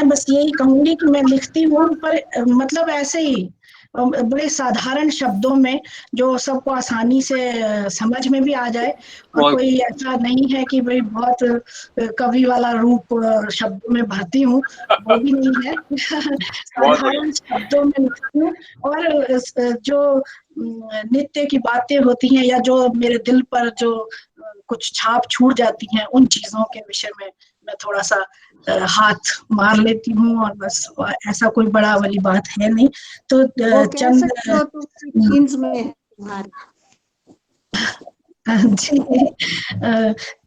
मैं बस यही कहूंगी कि मैं लिखती हूँ पर मतलब ऐसे ही बड़े साधारण शब्दों में जो सबको आसानी से समझ में भी आ जाए, और कोई ऐसा नहीं है कि भाई बहुत कवि वाला रूप शब्दों में भरती हूँ, वो भी नहीं है। साधारण शब्दों में लिखती हूँ, और जो नित्य की बातें होती हैं या जो मेरे दिल पर जो कुछ छाप छूट जाती हैं, उन चीजों के विषय में मैं थोड़ा सा हाथ मार लेती हूँ, और बस ऐसा कोई बड़ा वाली बात है नहीं। तो चंद जीन्स में तुम्हारे जी,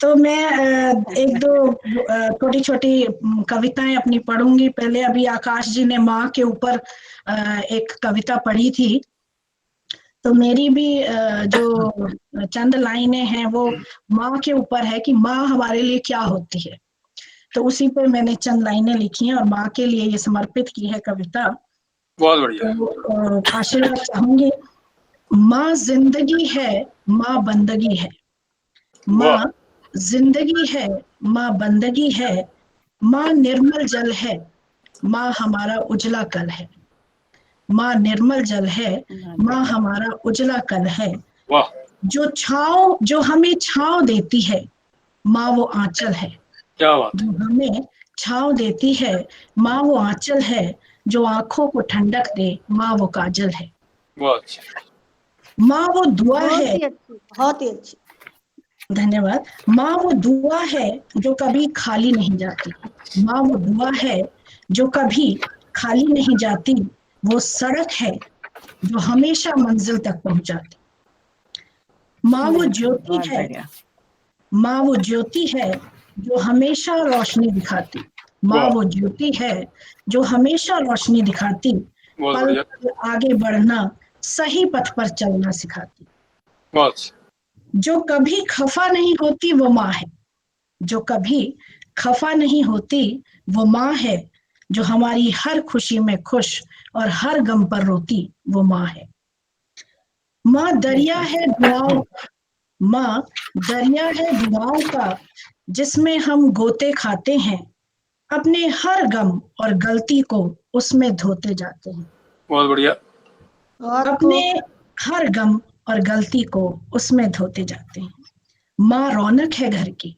तो मैं एक दो छोटी छोटी कविताएं अपनी पढ़ूंगी। पहले अभी आकाश जी ने माँ के ऊपर एक कविता पढ़ी थी, तो मेरी भी जो चंद लाइनें हैं वो माँ के ऊपर है कि माँ हमारे लिए क्या होती है। तो उसी पे मैंने चंद लाइनें लिखी हैं और माँ के लिए ये समर्पित की है कविता। बहुत बढ़िया। तो आशीर्वाद चाहूंगी। माँ जिंदगी है, माँ बंदगी है, माँ जिंदगी है, माँ बंदगी है, माँ निर्मल जल है, माँ हमारा उजला कल है। माँ निर्मल जल है, माँ हमारा उजला कल है। जो हमें छांव देती है, माँ वो आंचल है। क्या बात। जो हमें छांव देती है, माँ वो आंचल है। जो आंखों को ठंडक दे, माँ वो काजल है। बहुत अच्छा। माँ वो दुआ है। बहुत ही अच्छी। धन्यवाद। माँ वो दुआ है जो कभी खाली नहीं जाती। माँ वो दुआ है जो कभी खाली नहीं जाती। वो सड़क है जो हमेशा मंजिल तक पहुंचाती। माँ वो ज्योति है, माँ वो ज्योति है जो हमेशा रोशनी दिखाती। माँ वो ज्योति है जो हमेशा रोशनी दिखाती। पल पल आगे बढ़ना, सही पथ पर चलना सिखाती। जो कभी खफा नहीं होती वो माँ है। जो कभी खफा नहीं होती वो माँ है। जो हमारी हर खुशी में खुश और हर गम पर रोती वो माँ है। माँ दरिया है दुआओं, माँ दरिया है दुआओं का, जिसमें हम गोते खाते हैं। अपने हर गम और गलती को उसमें धोते जाते हैं। बहुत बढ़िया। अपने हर गम और गलती को उसमें धोते जाते हैं। माँ रौनक है घर की,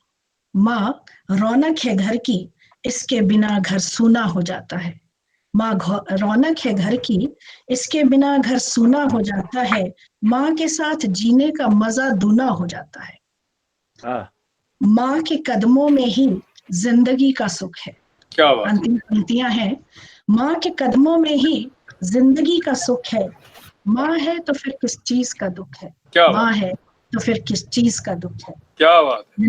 माँ रौनक है घर की, इसके बिना घर सूना हो जाता है। माँ रौनक है घर की, इसके बिना घर सूना हो जाता है। माँ के साथ जीने का मजा दूना हो जाता है। माँ के कदमों में ही जिंदगी का सुख है। क्या बात। अंतिम पंक्तियां हैं। माँ के कदमों में ही जिंदगी का सुख है। माँ है तो फिर किस चीज का दुख है। माँ है तो फिर किस चीज का दुख है। क्या बात है।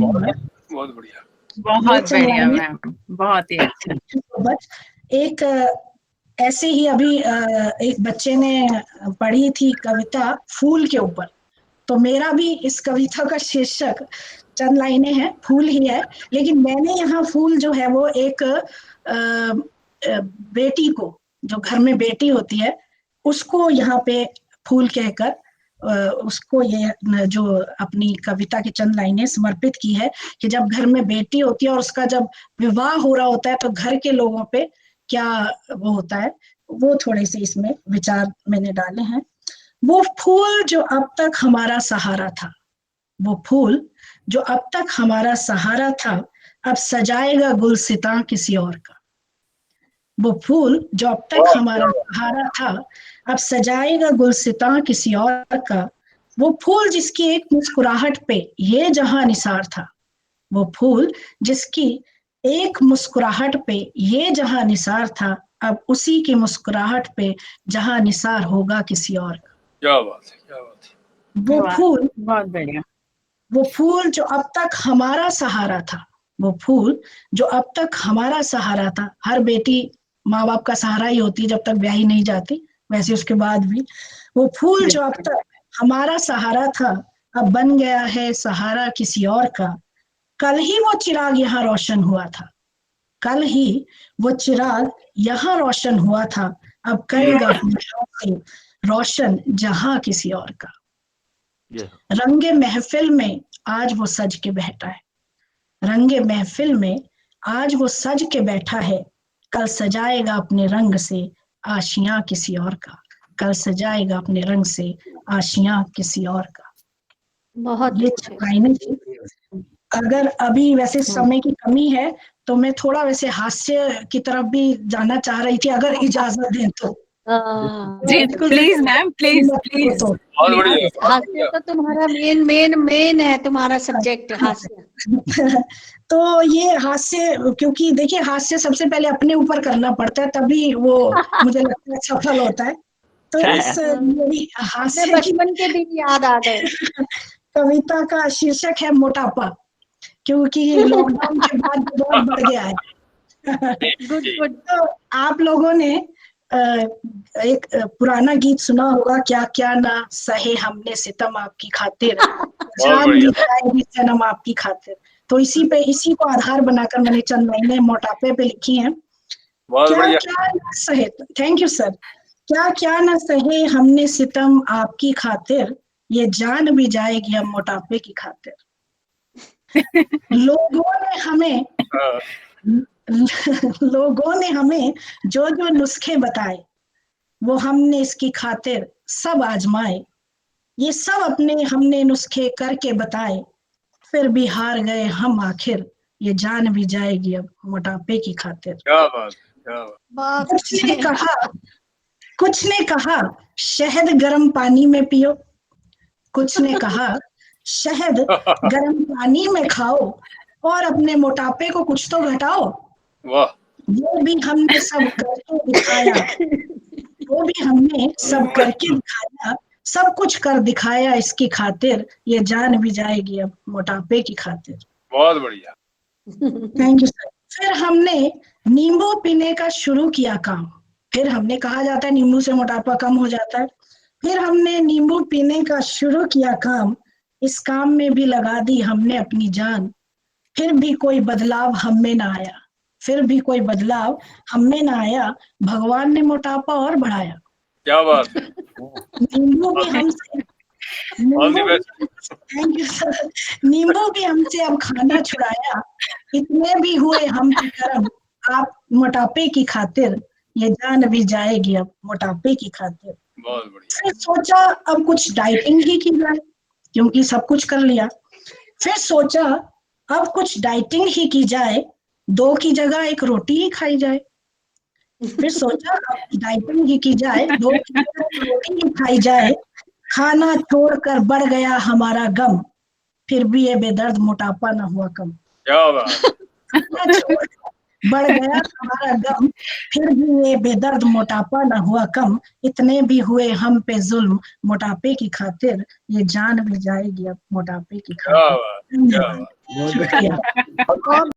बहुत बढ़िया। बहुत बढ़िया मैम, बहुत ही अच्छा। एक ऐसे ही अभी एक बच्चे ने पढ़ी थी कविता फूल के ऊपर, तो मेरा भी इस कविता का शीर्षक चंद लाइनें हैं, फूल ही है। लेकिन मैंने यहाँ फूल जो है वो एक बेटी को, जो घर में बेटी होती है उसको यहाँ पे फूल कहकर उसको ये जो अपनी कविता की चंद लाइनें समर्पित की है कि जब घर में बेटी होती है और उसका जब विवाह हो रहा होता है तो घर के लोगों पे क्या वो होता है, वो थोड़े से इसमें विचार मैंने डाले हैं। वो फूल जो अब तक हमारा सहारा था, वो फूल जो अब तक हमारा सहारा था, अब सजाएगा गुलसितां किसी और का। वो फूल जो अब तक हमारा सहारा था, अब सजाएगा गुलसितां किसी और का। वो फूल जिसकी एक मुस्कुराहट पे ये जहां निसार था। वो फूल जिसकी एक मुस्कुराहट पे ये जहां निसार था, अब उसी की मुस्कुराहट पे जहां निसार होगा किसी और का। क्या बात है, क्या बात है। वो फूल, बहुत बढ़िया। वो फूल जो अब तक हमारा सहारा था, वो फूल जो अब तक हमारा सहारा था। हर बेटी माँ बाप का सहारा ही होती है जब तक ब्याही नहीं जाती, वैसे उसके बाद भी। वो फूल जो अब तक हमारा सहारा था, अब बन गया है सहारा किसी और का। कल ही वो चिराग यहाँ रोशन हुआ था, कल ही वो चिराग यहाँ रोशन हुआ था, अब करेगा से रोशन जहां किसी और का। रंगे महफिल में आज वो सज के बैठा है, रंगे महफिल में आज वो सज के बैठा है। कल सजाएगा अपने रंग से आशियां किसी और का, कल सजाएगा अपने रंग से आशियां किसी और का। बहुत ये अच्छे। लाइनें थी। अगर अभी वैसे समय की कमी है तो मैं थोड़ा वैसे हास्य की तरफ भी जाना चाह रही थी, अगर इजाजत दें तो। जी बिल्कुल प्लीज मैम, प्लीज प्लीज। तो बहुत बढ़िया, बहुत हास्य बढ़िया। तो तुम्हारा मेन है, तुम्हारा सब्जेक्ट हास्य। तो ये हास्य, क्योंकि देखिए हास्य सबसे पहले अपने ऊपर करना पड़ता है, तभी वो मुझे लगता है सफल होता है। तो इस मेरी अपने हास्य की बचपन के दिन याद आ गए। कविता का शीर्षक है मोटापा, क्योंकि लॉकडाउन के बाद बहुत बढ़ गया है। Good good. तो आप लोगों ने एक पुराना गीत सुना होगा, क्या क्या ना सहे हमने सितम आपकी खातिर, बहुत जान भी बढ़िया। जाएगी सनम आपकी खातिर। तो इसी को आधार बनाकर मैंने चंद लाइनें मोटापे पे लिखी हैं। बहुत क्या बढ़िया। क्या न सहे, थैंक यू सर। क्या क्या न सहे हमने सितम आपकी खातिर, ये जान भी जाएगी अब मोटापे की खातिर। लोगों ने हमें हाँ, लोगों ने हमें जो जो नुस्खे बताए, वो हमने इसकी खातिर सब आजमाए। ये सब अपने हमने नुस्खे करके बताए, फिर भी हार गए हम आखिर, ये जान भी जाएगी अब मोटापे की खातिर। क्या बात है, क्या बात। बहुत कुछ ने अच्छे। कहा कुछ ने कहा शहद गर्म पानी में पियो, कुछ ने कहा शहद गर्म पानी में खाओ और अपने मोटापे को कुछ तो घटाओ। वाह, वो भी हमने सब करके दिखाया, वो भी हमने सब करके दिखाया, सब कुछ कर दिखाया इसकी खातिर, ये जान भी जाएगी अब मोटापे की खातिर। बहुत बढ़िया। Thank you sir. फिर हमने नींबू पीने का शुरू किया काम, फिर हमने, कहा जाता है नींबू से मोटापा कम हो जाता है, फिर हमने नींबू पीने का शुरू किया काम, इस काम में भी लगा दी हमने अपनी जान, फिर भी कोई बदलाव हम में ना आया, फिर भी कोई बदलाव हम में ना आया, भगवान ने मोटापा और बढ़ाया। क्या बात है। नींबू भी हमसे ऑल द नींबू बेस्ट। Thank you sir. नींबू भी हमसे अब खाना छुड़ाया, इतने भी हुए हम पे करम आप मोटापे की खातिर, ये जान भी जाएगी अब मोटापे की खातिर। बहुत बढ़िया। फिर सोचा अब कुछ डाइटिंग ही की जाए, क्योंकि सब कुछ कर लिया। फिर सोचा अब कुछ डाइटिंग ही की जाए, 2 की जगह 1 रोटी ही खाई जाए। फिर सोचा अब डाइटिंग ही की जाए, 2 की जगह 1 रोटी ही खाई जाए, खाना छोड़कर बढ़ गया हमारा गम, फिर भी ये बेदर्द मोटापा न हुआ कम। क्या बात। खाना छोड़कर बढ़ गया हमारा गम, फिर भी ये बेदर्द मोटापा न हुआ कम, इतने भी हुए हम पे जुल्म मोटापे की खातिर, ये जान भी जाएगी अब मोटापे की क्या खातिर। बात, क्या धन्यवाद, बात। शुक्रिया। बहुत